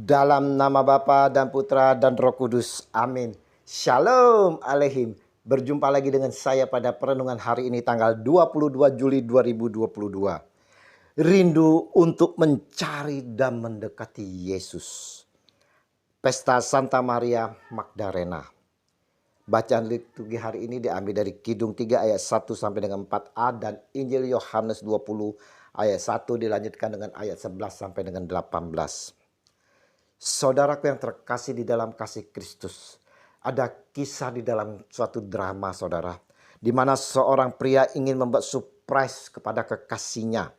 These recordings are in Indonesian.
Dalam nama Bapa dan Putra dan Roh Kudus. Amin. Shalom Aleihim. Berjumpa lagi dengan saya pada perenungan hari ini tanggal 22 Juli 2022. Rindu untuk mencari dan mendekati Yesus. Pesta Santa Maria Magdalena. Bacaan liturgi hari ini diambil dari Kidung 3 ayat 1 sampai dengan 4a dan Injil Yohanes 20 ayat 1 dilanjutkan dengan ayat 11 sampai dengan 18. Saudaraku yang terkasih di dalam kasih Kristus, ada kisah di dalam suatu drama saudara, di mana seorang pria ingin membuat surprise kepada kekasihnya.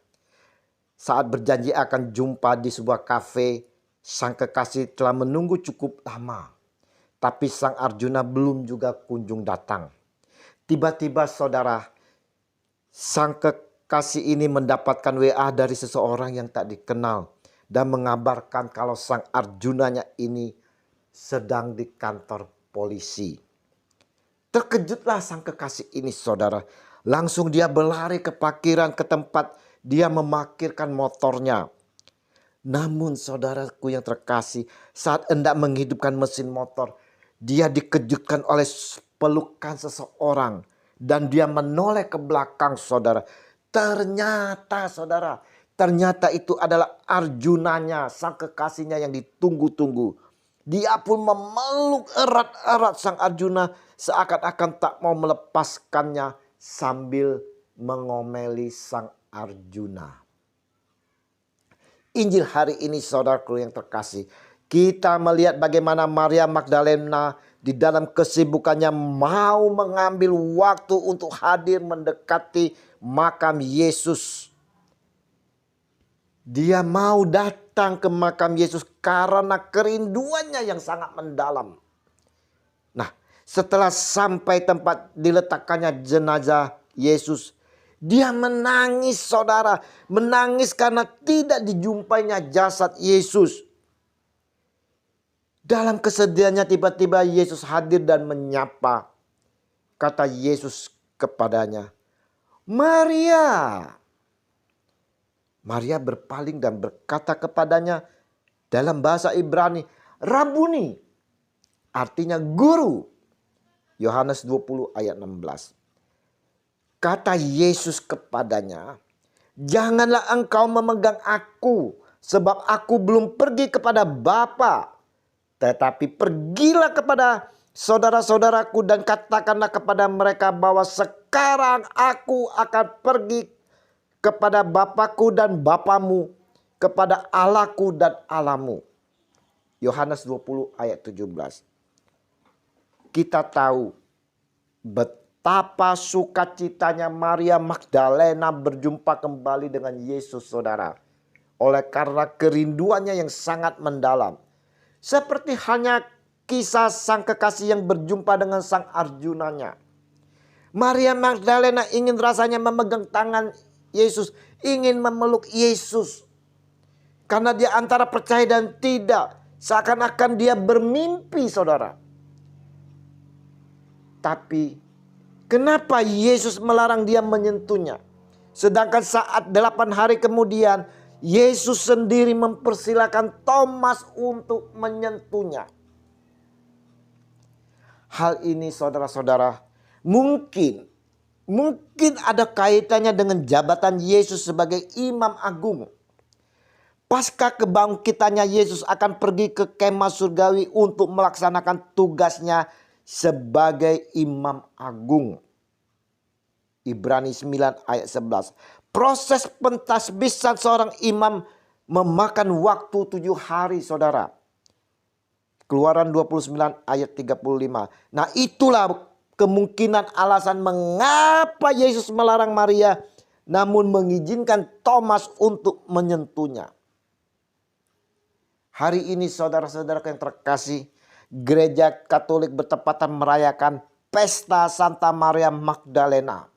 Saat berjanji akan jumpa di sebuah kafe, sang kekasih telah menunggu cukup lama. Tapi sang Arjuna belum juga kunjung datang. Tiba-tiba saudara, sang kekasih ini mendapatkan WA dari seseorang yang tak dikenal. Dan mengabarkan kalau sang Arjunanya ini sedang di kantor polisi. Terkejutlah sang kekasih ini saudara. Langsung dia berlari ke parkiran ke tempat dia memarkirkan motornya. Namun saudaraku yang terkasih, saat hendak menghidupkan mesin motor, dia dikejutkan oleh pelukan seseorang. Dan dia menoleh ke belakang saudara. Ternyata itu adalah Arjunanya, sang kekasihnya yang ditunggu-tunggu. Dia pun memeluk erat-erat sang Arjuna seakan-akan tak mau melepaskannya sambil mengomeli sang Arjuna. Injil hari ini saudaraku yang terkasih, kita melihat bagaimana Maria Magdalena di dalam kesibukannya mau mengambil waktu untuk hadir mendekati makam Yesus. Dia mau datang ke makam Yesus karena kerinduannya yang sangat mendalam. Nah, setelah sampai tempat diletakkannya jenazah Yesus, dia menangis saudara. Menangis karena tidak dijumpainya jasad Yesus. Dalam kesedihannya tiba-tiba Yesus hadir dan menyapa. Kata Yesus kepadanya, "Maria." Maria berpaling dan berkata kepadanya dalam bahasa Ibrani, "Rabuni." Artinya guru. Yohanes 20 ayat 16. Kata Yesus kepadanya, "Janganlah engkau memegang aku, sebab aku belum pergi kepada Bapa. Tetapi pergilah kepada saudara-saudaraku dan katakanlah kepada mereka bahwa sekarang aku akan pergi kepada Bapakku dan Bapamu, kepada Allahku dan Allahmu." Yohanes 20 ayat 17. Kita tahu betapa sukacitanya Maria Magdalena berjumpa kembali dengan Yesus saudara. Oleh karena kerinduannya yang sangat mendalam. Seperti halnya kisah sang kekasih yang berjumpa dengan sang Arjunanya. Maria Magdalena ingin rasanya memegang tangan Yesus, ingin memeluk Yesus. Karena dia antara percaya dan tidak. Seakan-akan dia bermimpi saudara. Tapi kenapa Yesus melarang dia menyentuhnya? Sedangkan saat 8 hari kemudian Yesus sendiri mempersilahkan Thomas untuk menyentuhnya. Hal ini saudara-saudara mungkin ada kaitannya dengan jabatan Yesus sebagai Imam Agung. Pasca kebangkitannya Yesus akan pergi ke kemah surgawi untuk melaksanakan tugasnya sebagai Imam Agung. Ibrani 9 ayat 11. Proses pentasbisan seorang imam memakan waktu 7 hari saudara. Keluaran 29 ayat 35. Nah itulah kemungkinan alasan mengapa Yesus melarang Maria namun mengizinkan Thomas untuk menyentuhnya. Hari ini saudara-saudara yang terkasih, Gereja Katolik bertepatan merayakan Pesta Santa Maria Magdalena.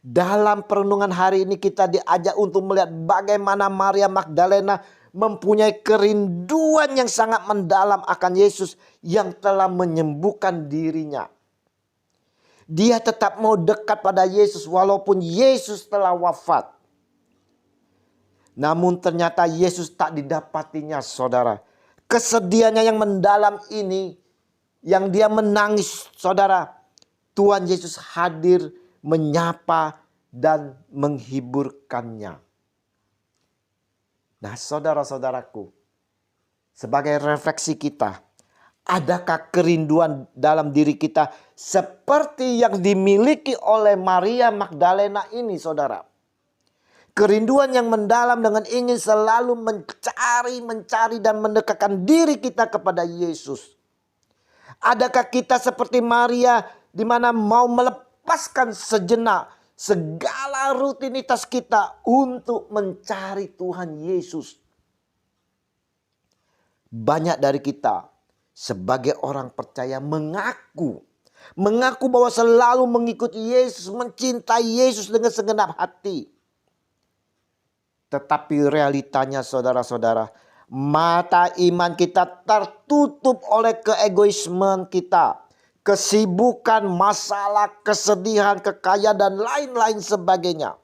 Dalam perenungan hari ini kita diajak untuk melihat bagaimana Maria Magdalena mempunyai kerinduan yang sangat mendalam akan Yesus yang telah menyembuhkan dirinya. Dia tetap mau dekat pada Yesus walaupun Yesus telah wafat. Namun ternyata Yesus tak didapatinya saudara. Kesedihannya yang mendalam ini, yang dia menangis, saudara, Tuhan Yesus hadir menyapa dan menghiburkannya. Nah, saudara-saudaraku, sebagai refleksi kita, adakah kerinduan dalam diri kita seperti yang dimiliki oleh Maria Magdalena ini, saudara? Kerinduan yang mendalam dengan ingin selalu mencari dan mendekatkan diri kita kepada Yesus. Adakah kita seperti Maria di mana mau melepaskan sejenak segala rutinitas kita untuk mencari Tuhan Yesus? Banyak dari kita sebagai orang percaya mengaku bahwa selalu mengikuti Yesus, mencintai Yesus dengan segenap hati. Tetapi realitanya, saudara-saudara, mata iman kita tertutup oleh keegoismen kita, kesibukan, masalah, kesedihan, kekayaan, dan lain-lain sebagainya.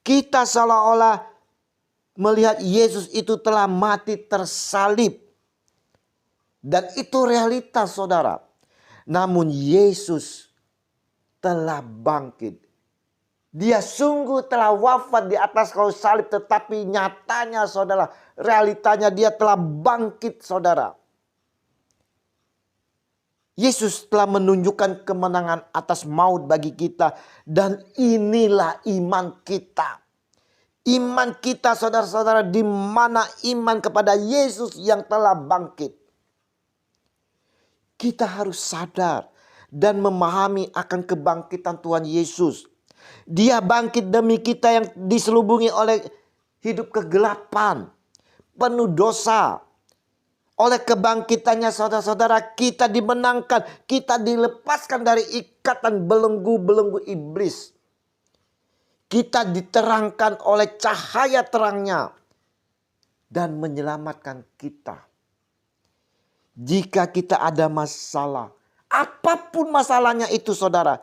Kita seolah-olah melihat Yesus itu telah mati tersalib. Dan itu realitas, saudara. Namun Yesus telah bangkit. Dia sungguh telah wafat di atas kayu salib, tetapi nyatanya, saudara, realitanya dia telah bangkit, saudara. Yesus telah menunjukkan kemenangan atas maut bagi kita, dan inilah iman kita. Iman kita, saudara-saudara, di mana iman kepada Yesus yang telah bangkit. Kita harus sadar dan memahami akan kebangkitan Tuhan Yesus. Dia bangkit demi kita yang diselubungi oleh hidup kegelapan, penuh dosa. Oleh kebangkitannya, saudara-saudara, kita dimenangkan, kita dilepaskan dari ikatan belenggu-belenggu iblis. Kita diterangkan oleh cahaya terangnya dan menyelamatkan kita. Jika kita ada masalah, apapun masalahnya itu, saudara,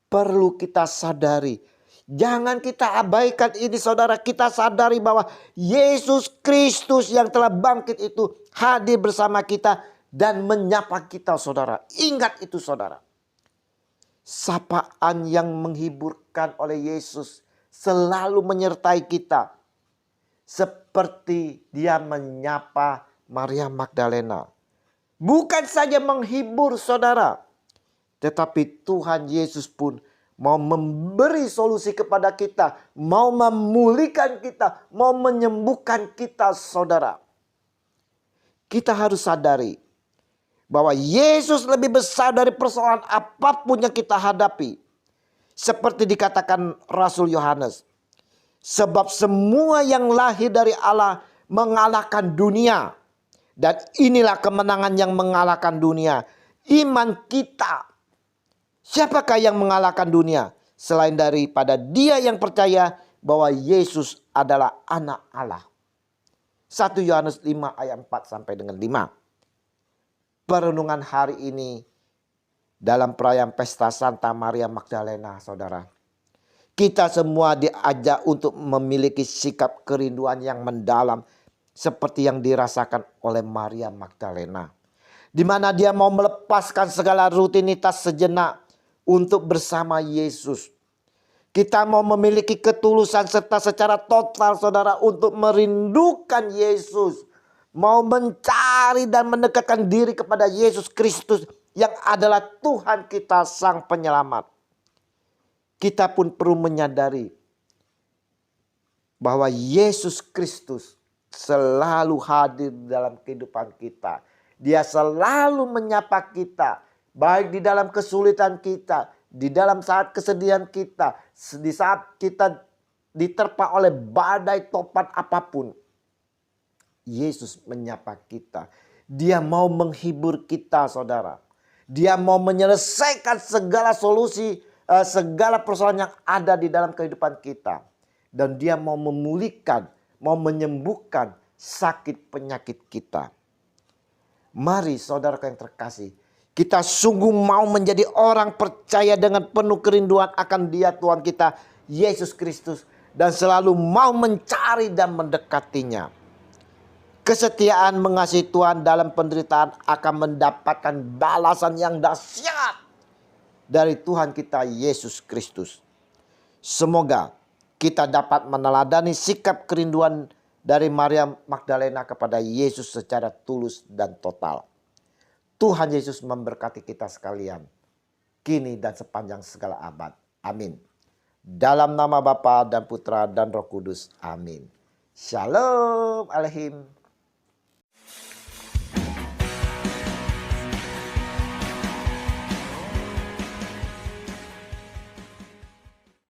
perlu kita sadari. Jangan kita abaikan ini, saudara. Kita sadari bahwa Yesus Kristus yang telah bangkit itu hadir bersama kita dan menyapa kita, saudara. Ingat itu, saudara. Sapaan yang menghiburkan oleh Yesus selalu menyertai kita. Seperti dia menyapa Maria Magdalena. Bukan saja menghibur, saudara, tetapi Tuhan Yesus pun mau memberi solusi kepada kita, mau memulihkan kita, mau menyembuhkan kita, saudara. Kita harus sadari bahwa Yesus lebih besar dari persoalan apapun yang kita hadapi. Seperti dikatakan Rasul Yohanes, sebab semua yang lahir dari Allah mengalahkan dunia. Dan inilah kemenangan yang mengalahkan dunia, iman kita. Siapakah yang mengalahkan dunia selain daripada dia yang percaya bahwa Yesus adalah anak Allah? 1 Yohanes 5 ayat 4 sampai dengan 5. Perenungan hari ini dalam perayaan pesta Santa Maria Magdalena, saudara. Kita semua diajak untuk memiliki sikap kerinduan yang mendalam seperti yang dirasakan oleh Maria Magdalena. Di mana dia mau melepaskan segala rutinitas sejenak untuk bersama Yesus. Kita mau memiliki ketulusan serta secara total, saudara, untuk merindukan Yesus. Mau mencari dan mendekatkan diri kepada Yesus Kristus yang adalah Tuhan kita, Sang Penyelamat. Kita pun perlu menyadari bahwa Yesus Kristus selalu hadir dalam kehidupan kita. Dia selalu menyapa kita, baik di dalam kesulitan kita, di dalam saat kesedihan kita, di saat kita diterpa oleh badai topan apapun. Yesus menyapa kita. Dia mau menghibur kita, saudara. Dia mau menyelesaikan segala solusi, segala persoalan yang ada di dalam kehidupan kita. Dan dia mau memulihkan, mau menyembuhkan sakit penyakit kita. Mari, saudara yang terkasih, kita sungguh mau menjadi orang percaya dengan penuh kerinduan akan Dia, Tuhan kita, Yesus Kristus, dan selalu mau mencari dan mendekatinya. Kesetiaan mengasihi Tuhan dalam penderitaan akan mendapatkan balasan yang dahsyat dari Tuhan kita Yesus Kristus. Semoga kita dapat meneladani sikap kerinduan dari Maria Magdalena kepada Yesus secara tulus dan total. Tuhan Yesus memberkati kita sekalian, kini dan sepanjang segala abad. Amin. Dalam nama Bapa dan Putra dan Roh Kudus. Amin. Shalom Alehim.